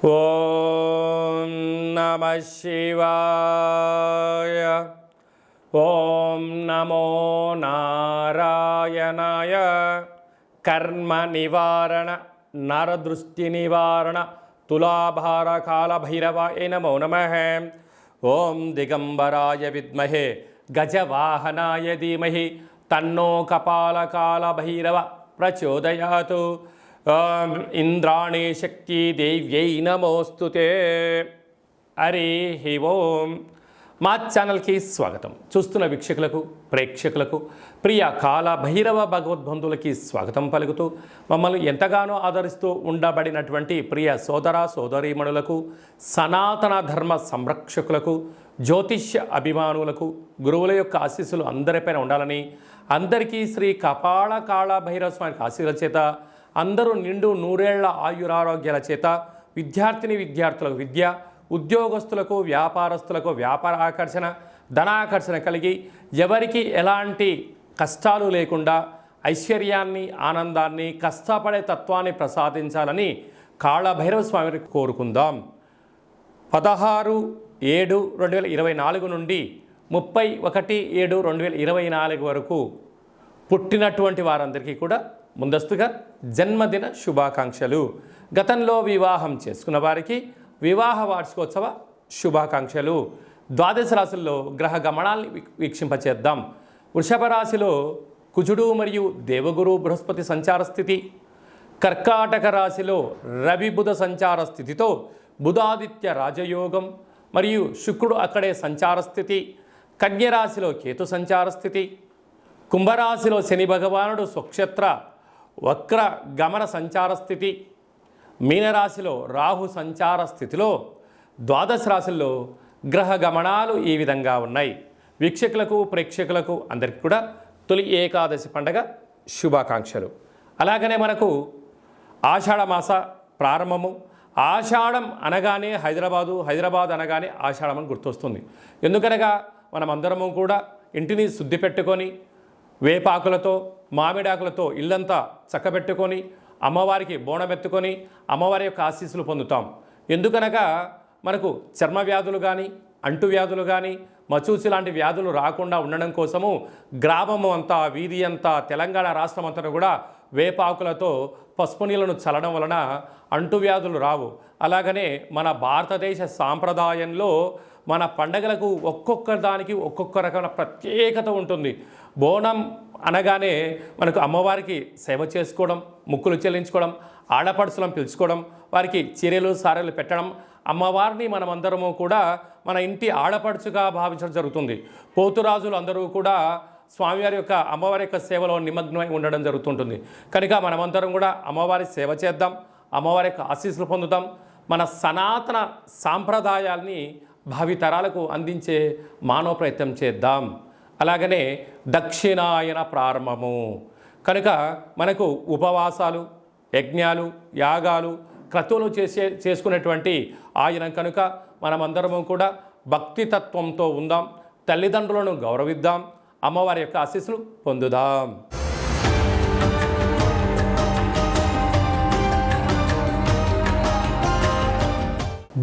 ఓం నమః శివాయ. ఓం నమో నారాయణాయ. కర్మ నివారణ నరదృష్టి నివారణ తులాభార కాల భైరవాయ నమో నమః. ఓం దిగంబరాయ విద్మహే గజవాహనాయ ధీమహి తన్నో కపాలకాల భైరవ ప్రచోదయాతు. ఇంద్రాణి శక్తి దేవ్యై నమోస్తుతే. హరి ఓం. మా ఛానల్కి స్వాగతం. చూస్తున్న వీక్షకులకు ప్రేక్షకులకు ప్రియ కాల భైరవ భగవద్బంధువులకి స్వాగతం పలుకుతూ మమ్మల్ని ఎంతగానో ఆదరిస్తూ ఉండబడినటువంటి ప్రియ సోదర సోదరీమణులకు, సనాతన ధర్మ సంరక్షకులకు, జ్యోతిష్య అభిమానులకు గురువుల యొక్క ఆశీస్సులు అందరిపైన ఉండాలని, అందరికీ శ్రీ కపాల కాళ భైరవ స్వామి ఆశీర్వాదాల చేత అందరూ నిండు నూరేళ్ల ఆయురారోగ్యాల చేత విద్యార్థులకు విద్య, ఉద్యోగస్తులకు వ్యాపారస్తులకు వ్యాపార ఆకర్షణ, ధనాకర్షణ కలిగి ఎవరికి ఎలాంటి కష్టాలు లేకుండా ఐశ్వర్యాన్ని, ఆనందాన్ని, కష్టపడే తత్వాన్ని ప్రసాదించాలని కాళభైరవ స్వామిని కోరుకుందాం. 16/7/2024 నుండి 31/7/2024 వరకు పుట్టినటువంటి వారందరికీ కూడా ముందస్తుగా జన్మదిన శుభాకాంక్షలు. గతంలో వివాహం చేసుకున్న వారికి వివాహ వార్షికోత్సవ శుభాకాంక్షలు. ద్వాదశ రాశుల్లో గ్రహ గమనాల్ని వీక్షింపచేద్దాం. వృషభ రాశిలో కుజుడు మరియు దేవగురు బృహస్పతి సంచార స్థితి. కర్కాటక రాశిలో రవి బుధ సంచార స్థితితో బుధాదిత్య రాజయోగం మరియు శుక్రుడు అక్కడే సంచార స్థితి. కన్యరాశిలో కేతు సంచార స్థితి. కుంభరాశిలో శని భగవానుడు స్వక్షేత్ర వక్ర గమన సంచార స్థితి. మీనరాశిలో రాహు సంచార స్థితిలో ద్వాదశ రాశుల్లో గ్రహ గమనాలు ఈ విధంగా ఉన్నాయి. వీక్షకులకు ప్రేక్షకులకు అందరికీ కూడా తొలి ఏకాదశి పండగ శుభాకాంక్షలు. అలాగనే మనకు ఆషాఢ మాస ప్రారంభము. ఆషాఢం అనగానే హైదరాబాద్ అనగానే ఆషాఢం అని గుర్తొస్తుంది. ఎందుకనగా మనమందరము కూడా ఇంటిని శుద్ధి పెట్టుకొని వేపాకులతో మామిడాకులతో ఇల్లంతా చక్కబెట్టుకొని అమ్మవారికి బోనమెత్తుకొని అమ్మవారి యొక్క ఆశీస్సులు పొందుతాం. ఎందుకనగా మనకు చర్మ వ్యాధులు కానీ, అంటు వ్యాధులు కానీ, మచూసి లాంటి వ్యాధులు రాకుండా ఉండడం కోసము గ్రామము అంతా, వీధి అంతా, తెలంగాణ రాష్ట్రం అంతా కూడా వేపాకులతో పసుపు నీళ్ళను చల్లడం వలన అంటువ్యాధులు రావు. అలాగనే మన భారతదేశ సాంప్రదాయంలో మన పండగలకు ఒక్కొక్క దానికి ఒక్కొక్క రకమైన ప్రత్యేకత ఉంటుంది. బోనం అనగానే మనకు అమ్మవారికి సేవ చేసుకోవడం, ముక్కులు చెల్లించుకోవడం, ఆడపడుచులను పిలుచుకోవడం, వారికి చీరలు సారెలు పెట్టడం, అమ్మవారిని మనమందరము కూడా మన ఇంటి ఆడపడుచుగా భావించడం జరుగుతుంది. పోతురాజులు అందరూ కూడా స్వామివారి యొక్క అమ్మవారి యొక్క సేవలో నిమగ్నమై ఉండడం జరుగుతుంటుంది. కనుక మనమందరం కూడా అమ్మవారి సేవ చేద్దాం, అమ్మవారి యొక్క ఆశీస్సులు పొందుతాం. మన సనాతన సాంప్రదాయాల్ని భావితరాలకు అందించే మానవ ప్రయత్నం చేద్దాం. అలాగనే దక్షిణాయన ప్రారంభము కనుక మనకు ఉపవాసాలు, యజ్ఞాలు, యాగాలు, క్రతువులు చేసుకునేటువంటి ఆయన కనుక మనమందరము కూడా భక్తితత్వంతో ఉందాం, తల్లిదండ్రులను గౌరవిద్దాం, అమ్మవారి యొక్క ఆశీస్సులు పొందుదాం.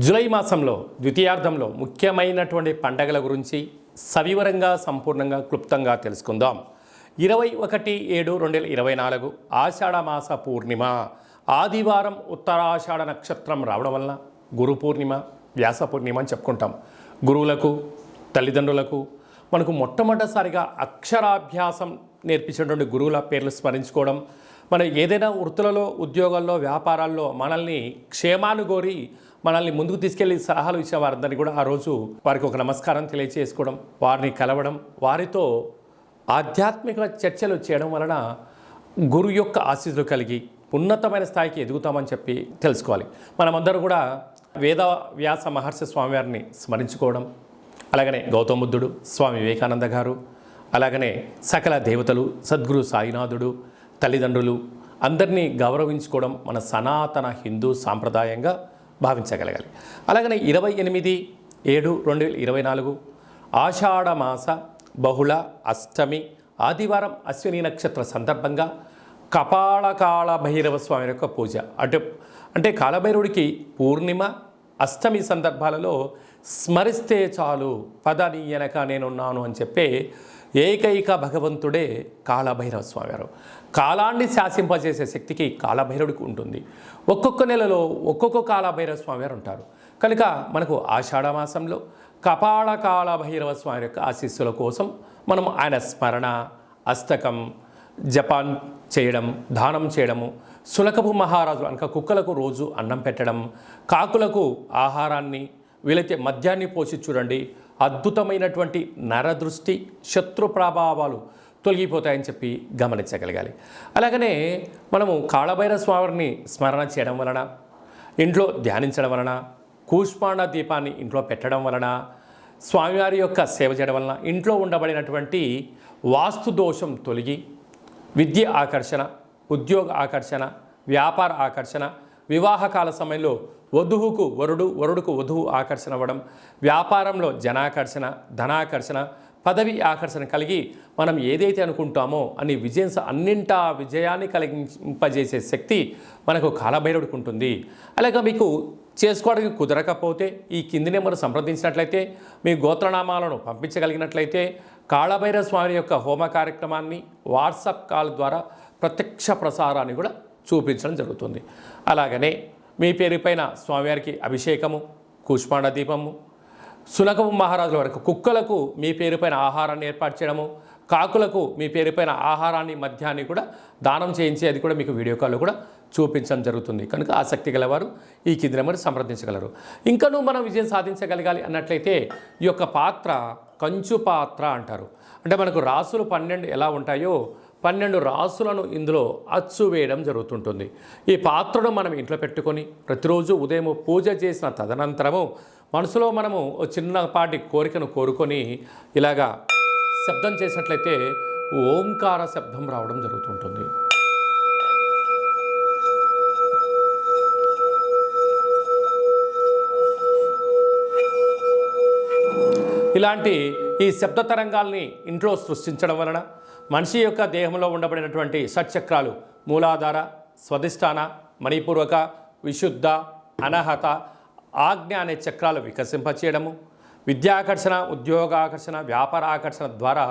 జూలై మాసంలో ద్వితీయార్థంలో ముఖ్యమైనటువంటి పండగల గురించి సవివరంగా, సంపూర్ణంగా, క్లుప్తంగా తెలుసుకుందాం. 21/7/2024 ఆషాఢ మాస పూర్ణిమ ఆదివారం, ఉత్తరాషాఢ నక్షత్రం రావడం వలన గురు పూర్ణిమ, వ్యాస పూర్ణిమ అని చెప్పుకుంటాం. గురువులకు, తల్లిదండ్రులకు మనకు మొట్టమొదటిసారిగా అక్షరాభ్యాసం నేర్పించినటువంటి గురువుల పేర్లు స్మరించుకోవడం, మన ఏదైనా వృత్తులలో, ఉద్యోగాల్లో, వ్యాపారాల్లో మనల్ని క్షేమాన్ని కోరి మనల్ని ముందుకు తీసుకెళ్లి సలహాలు ఇచ్చే వారందరినీ కూడా ఆ రోజు వారికి ఒక నమస్కారం తెలియజేసుకోవడం, వారిని కలవడం, వారితో ఆధ్యాత్మిక చర్చలు చేయడం వలన గురు యొక్క ఆశీస్సులు కలిగి ఉన్నతమైన స్థాయికి ఎదుగుతామని చెప్పి తెలుసుకోవాలి. మనమందరూ కూడా వేద వ్యాస మహర్షి స్వామివారిని స్మరించుకోవడం, అలాగనే గౌతమ బుద్ధుడు, స్వామి వివేకానంద గారు, అలాగనే సకల దేవతలు, సద్గురు సాయినాథుడు, తల్లిదండ్రులు అందరినీ గౌరవించుకోవడం మన సనాతన హిందూ సాంప్రదాయంగా భావించగలగాలి. అలాగనే 28/7/2024 ఆషాఢ మాస బహుళ అష్టమి ఆదివారం అశ్విని నక్షత్ర సందర్భంగా కపాల కాళ భైరవ స్వామి యొక్క పూజ. అంటే కాలభైరవుడికి పూర్ణిమ, అష్టమి సందర్భాలలో స్మరిస్తే చాలు పద నీ వెనక నేనున్నాను అని చెప్పే ఏకైక భగవంతుడే కాలభైరవ స్వామివారు. కాలాన్ని శాసింపజేసే శక్తికి కాలభైరవుడికి ఉంటుంది. ఒక్కొక్క నెలలో ఒక్కొక్క కాలభైరవ స్వామివారు ఉంటారు. కనుక మనకు ఆషాఢ మాసంలో కపాల కాలభైరవ స్వామి యొక్క ఆశీస్సుల కోసం మనం ఆయన స్మరణ, అష్టకం, జపాన్ చేయడం, దానం చేయడము, సునకపు మహారాజు అనక కుక్కలకు రోజు అన్నం పెట్టడం, కాకులకు ఆహారాన్ని, వీలైతే మద్యాన్ని పోసి చూడండి, అద్భుతమైనటువంటి నరదృష్టి, శత్రు ప్రభావాలు తొలగిపోతాయని చెప్పి గమనించగలగాలి. అలాగనే మనము కాళభైరవ స్వామిని స్మరణ చేయడం వలన, ఇంట్లో ధ్యానించడం వలన, కూష్మాండ దీపాన్ని ఇంట్లో పెట్టడం వలన, స్వామివారి యొక్క సేవ చేయడం వలన ఇంట్లో ఉండబడినటువంటి వాస్తు దోషం తొలగి విద్య ఆకర్షణ, ఉద్యోగ ఆకర్షణ, వ్యాపార ఆకర్షణ, వివాహకాల సమయంలో వధువుకు వరుడు, వరుడుకు వధువు ఆకర్షణ అవ్వడం, వ్యాపారంలో జనాకర్షణ, ధనాకర్షణ, పదవి ఆకర్షణ కలిగి మనం ఏదైతే అనుకుంటామో అన్ని అన్నింటా విజయాన్ని కలిగింపజేసే శక్తి మనకు కాలభైరవుడికి ఉంటుంది. అలాగే మీకు చేసుకోవడానికి కుదరకపోతే ఈ కింది నెంబర్ సంప్రదించినట్లయితే, మీ గోత్రనామాలను పంపించగలిగినట్లయితే కాళభైరవ స్వామి యొక్క హోమ కార్యక్రమాన్ని వాట్సాప్ కాల్ ద్వారా ప్రత్యక్ష ప్రసారాన్ని కూడా చూపించడం జరుగుతుంది. అలాగనే మీ పేరుపైన స్వామివారికి అభిషేకము, కూష్మాండ దీపము, సునకము మహారాజుల వరకు కుక్కలకు మీ పేరుపైన ఆహారాన్ని ఏర్పాటు చేయడము, కాకులకు మీ పేరుపైన ఆహారాన్ని, మద్యాన్ని కూడా దానం చేయించేది కూడా మీకు వీడియో కాల్లో కూడా చూపించడం జరుగుతుంది. కనుక ఆసక్తి గలవారు ఈ కింది నెంబర్ సంప్రదించగలరు. ఇంకనూ మనం విజయం సాధించగలగాలి అన్నట్లయితే ఈ యొక్క పాత్ర కంచు పాత్ర అంటారు. అంటే మనకు రాసులు 12 ఎలా ఉంటాయో 12 రాసులను ఇందులో అచ్చు వేయడం జరుగుతుంటుంది. ఈ పాత్రను మనం ఇంట్లో పెట్టుకొని ప్రతిరోజు ఉదయం పూజ చేసిన తదనంతరము మనసులో మనము చిన్నపాటి కోరికను కోరుకొని ఇలాగా శబ్దం చేసినట్లయితే ఓంకార శబ్దం రావడం జరుగుతుంటుంది. ఇలాంటి ఈ శబ్ద తరంగాల్ని ఇంట్లో సృష్టించడం వలన మనిషి యొక్క దేహంలో ఉండబడినటువంటి షట్చక్రాలు మూలాధార, స్వధిష్టాన, మణిపూర్వక, విశుద్ధ, అనహత, ఆజ్ఞ అనే చక్రాలు వికసింపచేయడము, విద్యాకర్షణ, ఉద్యోగాకర్షణ, వ్యాపార ఆకర్షణ ద్వారా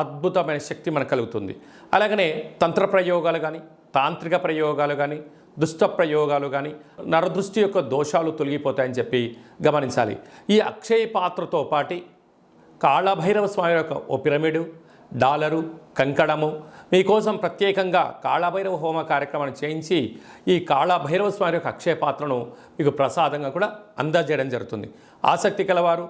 అద్భుతమైన శక్తి మనకు కలుగుతుంది. అలాగనే తంత్ర ప్రయోగాలు కానీ, తాంత్రిక ప్రయోగాలు కానీ, దుష్ట ప్రయోగాలు కానీ, నరదృష్టి యొక్క దోషాలు తొలగిపోతాయని చెప్పి గమనించాలి. ఈ అక్షయ పాత్రతో పాటి కాళభైరవ స్వామి యొక్క ఓ పిరమిడు, డాలరు, కంకణము మీకోసం ప్రత్యేకంగా కాళభైరవ హోమ కార్యక్రమాన్ని చేయించి ఈ కాళభైరవ స్వామి యొక్క అక్షయ పాత్రను మీకు ప్రసాదంగా కూడా అందజేయడం జరుగుతుంది. ఆసక్తి కలవారు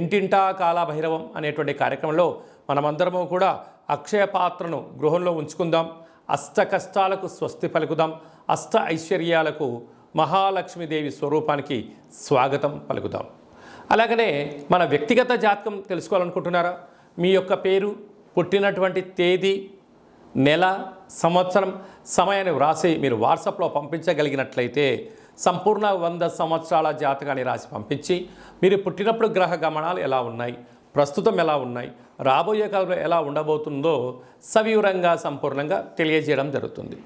ఇంటింటా కాళభైరవం అనేటువంటి కార్యక్రమంలో మనమందరము కూడా అక్షయ పాత్రను గృహంలో ఉంచుకుందాం. అష్ట కష్టాలకు స్వస్తి పలుకుదాం. అష్ట ఐశ్వర్యాలకు మహాలక్ష్మీదేవి స్వరూపానికి స్వాగతం పలుకుదాం. అలాగనే మన వ్యక్తిగత జాతకం తెలుసుకోవాలనుకుంటున్నారా? మీ యొక్క పేరు, పుట్టినటువంటి తేదీ, నెల, సంవత్సరం, సమయాన్ని వ్రాసి మీరు వాట్సాప్లో పంపించగలిగినట్లయితే సంపూర్ణ 100 సంవత్సరాల జాతకాన్ని రాసి పంపించి మీరు పుట్టినప్పుడు గ్రహ గమనాలు ఎలా ఉన్నాయి, ప్రస్తుతం ఎలా ఉన్నాయి, రాబోయే కాలంలో ఎలా ఉండబోతుందో సవివరంగా సంపూర్ణంగా తెలియజేయడం జరుగుతుంది.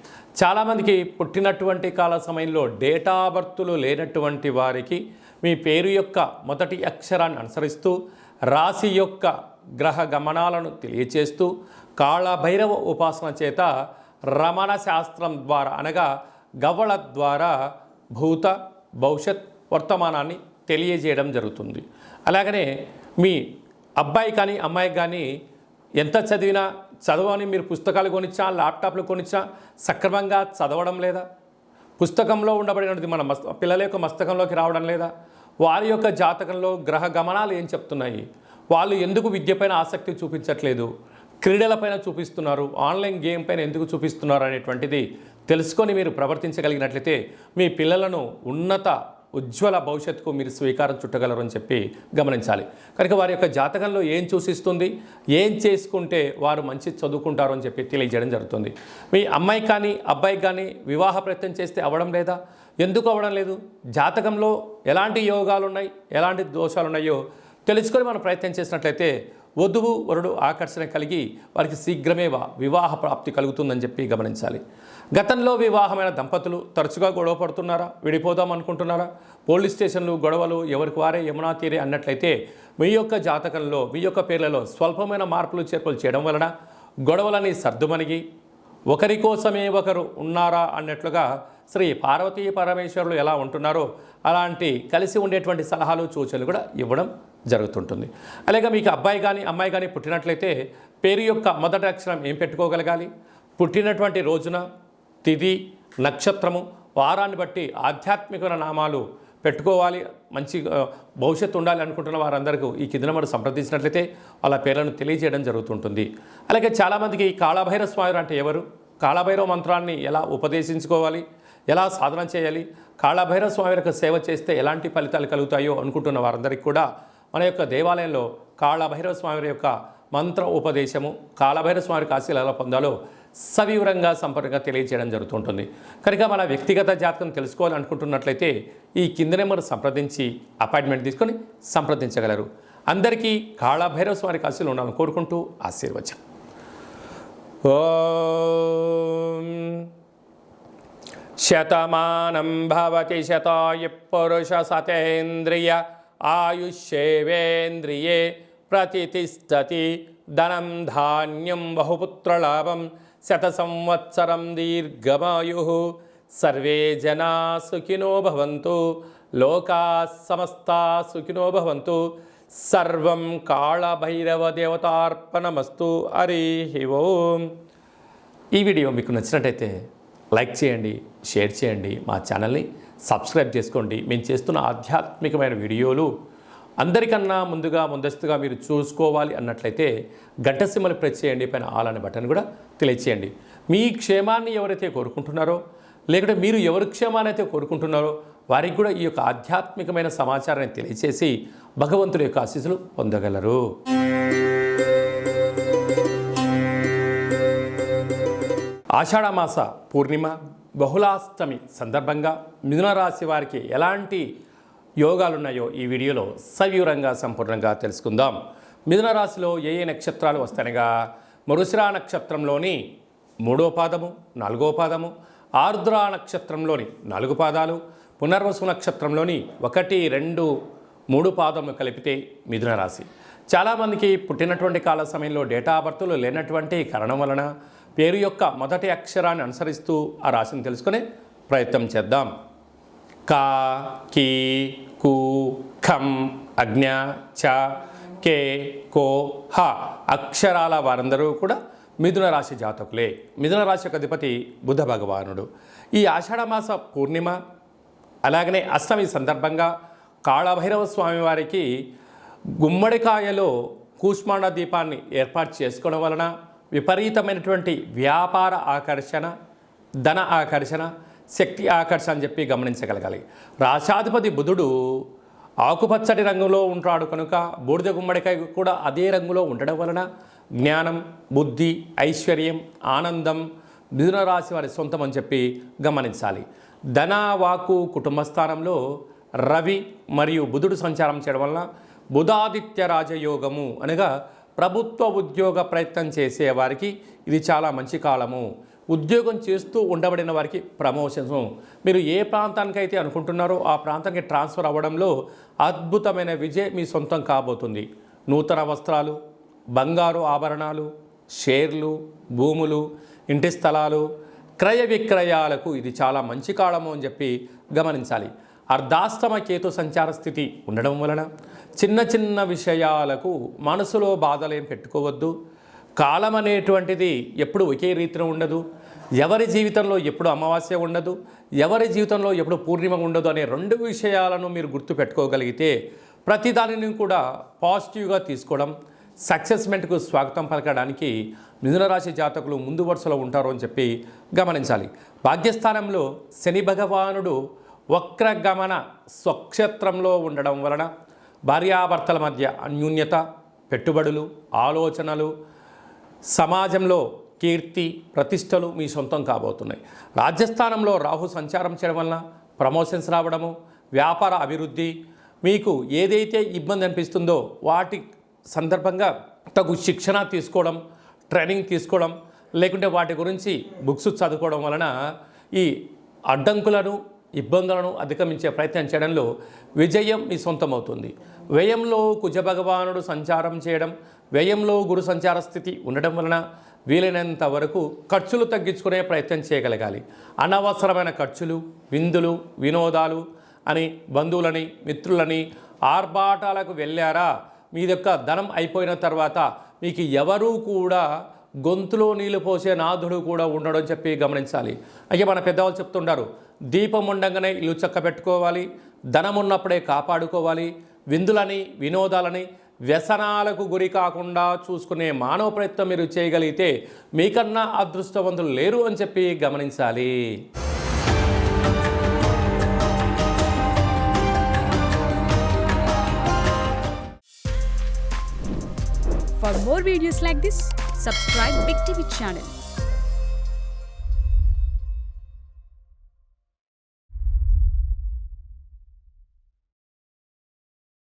చాలామందికి పుట్టినటువంటి కాల సమయంలో డేటా బర్తులు లేనటువంటి వారికి మీ పేరు యొక్క మొదటి అక్షరాన్ని అనుసరిస్తూ రాశి యొక్క గ్రహ గమనాలను తెలియచేస్తూ కాళభైరవ ఉపాసన చేత రమణ శాస్త్రం ద్వారా అనగా గవ్వల ద్వారా భూత, భవిష్యత్, వర్తమానాన్ని తెలియజేయడం జరుగుతుంది. అలాగనే మీ అబ్బాయి కానీ అమ్మాయికి కానీ ఎంత చదివినా చదవని మీరు పుస్తకాలు కొనిచ్చా, ల్యాప్టాప్లు కొనిచ్చా సక్రమంగా చదవడం లేదా, పుస్తకంలో ఉండబడినది మన పిల్లల యొక్క మస్తకంలోకి రావడం లేదా, వారి యొక్క జాతకంలో గ్రహ గమనాలు ఏం చెప్తున్నాయి, వాళ్ళు ఎందుకు విద్యపైన ఆసక్తి చూపించట్లేదు, క్రీడలపైన చూపిస్తున్నారు, ఆన్లైన్ గేమ్ పైన ఎందుకు చూపిస్తున్నారు అనేటువంటిది తెలుసుకొని మీరు ప్రవర్తించగలిగినట్లయితే మీ పిల్లలను ఉన్నత ఉజ్వల భవిష్యత్తుకు మీరు స్వీకారం చుట్టగలరు అని చెప్పి గమనించాలి. కనుక వారి యొక్క జాతకంలో ఏం సూచిస్తుంది, ఏం చేసుకుంటే వారు మంచి చదువుకుంటారు అని చెప్పి తెలియజేయడం జరుగుతుంది. మీ అమ్మాయి కానీ అబ్బాయికి కానీ వివాహ ప్రయత్నం చేస్తే అవ్వడం లేదా, ఎందుకు అవ్వడం లేదు, జాతకంలో ఎలాంటి యోగాలు ఉన్నాయి, ఎలాంటి దోషాలు ఉన్నాయో తెలుసుకొని మనం ప్రయత్నం చేసినట్లయితే వధువు వరుడు ఆకర్షణ కలిగి వారికి శీఘ్రమే వివాహ ప్రాప్తి కలుగుతుందని చెప్పి గమనించాలి. గతంలో వివాహమైన దంపతులు తరచుగా గొడవ పడుతున్నారా, విడిపోదాం అనుకుంటున్నారా, పోలీస్ స్టేషన్లు గొడవలు ఎవరికి వారే యమునా తీరే అన్నట్లయితే మీ యొక్క జాతకంలో మీ యొక్క పేర్లలో స్వల్పమైన మార్పులు చేర్పులు చేయడం వలన గొడవలని సర్దుమణిగి ఒకరి కోసమే ఒకరు ఉన్నారా అన్నట్లుగా శ్రీ పార్వతీ పరమేశ్వరులు ఎలా ఉంటున్నారో అలాంటి కలిసి ఉండేటువంటి సలహాలు సూచనలు కూడా ఇవ్వడం జరుగుతుంటుంది. అలాగే మీకు అబ్బాయి కానీ అమ్మాయి కానీ పుట్టినట్లయితే పేరు యొక్క మొదటి అక్షరం ఏం పెట్టుకోగలగాలి, పుట్టినటువంటి రోజున తిథి నక్షత్రము వారాన్ని బట్టి ఆధ్యాత్మికమైన నామాలు పెట్టుకోవాలి. మంచి భవిష్యత్తు ఉండాలి అనుకుంటున్న వారందరికీ ఈ కింద నెంబర్ సంప్రదించినట్లయితే వాళ్ళ పేర్లను తెలియజేయడం జరుగుతుంటుంది. అలాగే చాలామందికి కాళభైరవ స్వామి అంటే ఎవరు, కాళభైరవ మంత్రాన్ని ఎలా ఉపదేశించుకోవాలి, ఎలా సాధన చేయాలి, కాళభైరవ స్వామి యొక్క సేవ చేస్తే ఎలాంటి ఫలితాలు కలుగుతాయో అనుకుంటున్న వారందరికీ కూడా మన యొక్క దేవాలయంలో కాళభైరవ స్వామి యొక్క మంత్ర ఉపదేశము, కాళభైరవ స్వామి ఆశీస్సులు ఎలా పొందాలో సవివరంగా సంపూర్ణంగా తెలియజేయడం జరుగుతుంటుంది. కనుక మన వ్యక్తిగత జాతకం తెలుసుకోవాలనుకుంటున్నట్లయితే ఈ కింద నెంబర్ సంప్రదించి అపాయింట్మెంట్ తీసుకొని సంప్రదించగలరు. అందరికీ కాళభైరవ స్వామి ఆశీస్సులు ఉండాలని కోరుకుంటూ ఆశీర్వచనం. ఓం శతమానం భవతి శతాయు పురుష సతేంద్రియ ఆయుష్యేవేంద్రియే ప్రతిష్టతి ధనం ధాన్యం బహుపుత్రలాభం శత సంవత్సరం దీర్ఘమాయు సర్వే జనా సుఖినో భవంతు లోకా సమస్తా సుఖినో భవంతు సర్వం కాళభైరవ దేవతార్పణమస్తు. హరి ఓం. ఈ వీడియో మీకు నచ్చినట్టయితే లైక్ చేయండి, షేర్ చేయండి, మా ఛానల్ని సబ్స్క్రైబ్ చేసుకోండి. మేము చేస్తున్న ఆధ్యాత్మికమైన వీడియోలు అందరికన్నా ముందస్తుగా మీరు చూసుకోవాలి అన్నట్లయితే గంట సింబల్ ప్రెస్ చేయండి, పైన ఆల్ అనే బటన్ కూడా తెలియచేయండి. మీ క్షేమాన్ని ఎవరైతే కోరుకుంటున్నారో లేకుంటే మీరు ఎవరి క్షేమాన్ని అయితే కోరుకుంటున్నారో వారికి కూడా ఈ యొక్క ఆధ్యాత్మికమైన సమాచారాన్ని తెలియచేసి భగవంతుడి యొక్క ఆశీస్సులు పొందగలరు. ఆషాఢమాస పూర్ణిమ బహుళాష్టమి సందర్భంగా మిథున రాశి వారికి ఎలాంటి యోగాలున్నాయో ఈ వీడియోలో సవివరంగా సంపూర్ణంగా తెలుసుకుందాం. మిథున రాశిలో ఏ ఏ నక్షత్రాలు వస్తాయనగా మృగశిర నక్షత్రంలోని 3వ పాదము 4వ పాదము, ఆర్ద్ర నక్షత్రంలోని 4 పాదాలు, పునర్వసు నక్షత్రంలోని 1, 2, 3 పాదము కలిపితే మిథున రాశి. చాలామందికి పుట్టినటువంటి కాల సమయంలో డేటా ఆఫ్ బర్త్లు లేనటువంటి కారణం వలన పేరు యొక్క మొదటి అక్షరాన్ని అనుసరిస్తూ ఆ రాశిని తెలుసుకునే ప్రయత్నం చేద్దాం. కా, కీ, కు, ఖం, అజ్ఞ, చ, కే, కో, హ అక్షరాల వారందరూ కూడా మిథున రాశి జాతకులే. మిథున రాశి యొక్క అధిపతి బుధ భగవానుడు. ఈ ఆషాఢమాస పూర్ణిమ అలాగనే అష్టమి సందర్భంగా కాళభైరవ స్వామి వారికి గుమ్మడికాయలో కూష్మాండ దీపాన్ని ఏర్పాటు చేసుకోవడం వలన విపరీతమైనటువంటి వ్యాపార ఆకర్షణ, ధన ఆకర్షణ, శక్తి ఆకర్షణ అని చెప్పి గమనించగలగాలి. రాశాధిపతి బుధుడు ఆకుపచ్చటి రంగులో ఉంటాడు కనుక బూడిద గుమ్మడికాయ కూడా అదే రంగులో ఉండడం వలన జ్ఞానం, బుద్ధి, ఐశ్వర్యం, ఆనందం మిథున రాశి వారి సొంతం అని చెప్పి గమనించాలి. ధన, వాక్కు, కుటుంబ స్థానంలో రవి మరియు బుధుడు సంచారం చేయడం వలన బుధాదిత్య రాజయోగము అనగా ప్రభుత్వ ఉద్యోగ ప్రయత్నం చేసే వారికి ఇది చాలా మంచి కాలము. ఉద్యోగం చేస్తూ ఉండబడిన వారికి ప్రమోషన్స్, మీరు ఏ ప్రాంతానికైతే అనుకుంటున్నారో ఆ ప్రాంతానికి ట్రాన్స్ఫర్ అవ్వడంలో అద్భుతమైన విజయం మీ సొంతం కాబోతుంది. నూతన వస్త్రాలు, బంగారు ఆభరణాలు, షేర్లు, భూములు, ఇంటి స్థలాలు క్రయ విక్రయాలకు ఇది చాలా మంచి కాలము అని చెప్పి గమనించాలి. అర్ధాష్టమ కేతు సంచార స్థితి ఉండడం వలన చిన్న చిన్న విషయాలకు మనసులో బాధలేం పెట్టుకోవద్దు. కాలం అనేటువంటిది ఎప్పుడు ఒకే రీతిలో ఉండదు. ఎవరి జీవితంలో ఎప్పుడు అమావాస్య ఉండదు, ఎవరి జీవితంలో ఎప్పుడు పూర్ణిమ ఉండదు అనే 2 విషయాలను మీరు గుర్తుపెట్టుకోగలిగితే ప్రతిదానిని కూడా పాజిటివ్గా తీసుకోవడం, సక్సెస్మెంట్కు స్వాగతం పలకడానికి మిథున రాశి జాతకులు ముందు వరుసలో ఉంటారు అని చెప్పి గమనించాలి. భాగ్యస్థానంలో శని భగవానుడు వక్రగమన స్వక్షేత్రంలో ఉండడం వలన భార్యాభర్తల మధ్య అన్యూన్యత, పెట్టుబడులు, ఆలోచనలు, సమాజంలో కీర్తి ప్రతిష్టలు మీ సొంతం కాబోతున్నాయి. రాజ్యస్థానంలో రాహు సంచారం చేయడం వలన ప్రమోషన్స్ రావడము, వ్యాపార అభివృద్ధి, మీకు ఏదైతే ఇబ్బంది అనిపిస్తుందో వాటి సందర్భంగా తగు శిక్షణ తీసుకోవడం, ట్రైనింగ్ తీసుకోవడం, లేకుంటే వాటి గురించి బుక్స్ చదువుకోవడం వలన ఈ అడ్డంకులను, ఇబ్బందులను అధిగమించే ప్రయత్నం చేయడంలో విజయం మీ సొంతమవుతుంది. వ్యయంలో కుజ భగవానుడు సంచారం చేయడం, వ్యయంలో గురు సంచార స్థితి ఉండడం వలన వీలైనంత వరకు ఖర్చులు తగ్గించుకునే ప్రయత్నం చేయగలగాలి. అనవసరమైన ఖర్చులు, విందులు, వినోదాలు అని బంధువులని, మిత్రులని ఆర్భాటాలకు వెళ్ళారా, మీ యొక్క ధనం అయిపోయిన తర్వాత మీకు ఎవరూ కూడా గొంతులో నీళ్లు పోసే నాథుడు కూడా ఉండడం చెప్పి గమనించాలి. అయితే మన పెద్దవాళ్ళు చెప్తుంటారు, దీపం ఉండగానే ఇల్లు చక్క పెట్టుకోవాలి, ధనం ఉన్నప్పుడే కాపాడుకోవాలి, విందులని, వినోదాలని, వ్యసనాలకు గురి కాకుండా చూసుకునే మానవ ప్రయత్నం మీరు చేయగలిగితే మీకన్నా అదృష్టవంతులు లేరు అని చెప్పి గమనించాలి. For more videos like this, subscribe Big TV channel.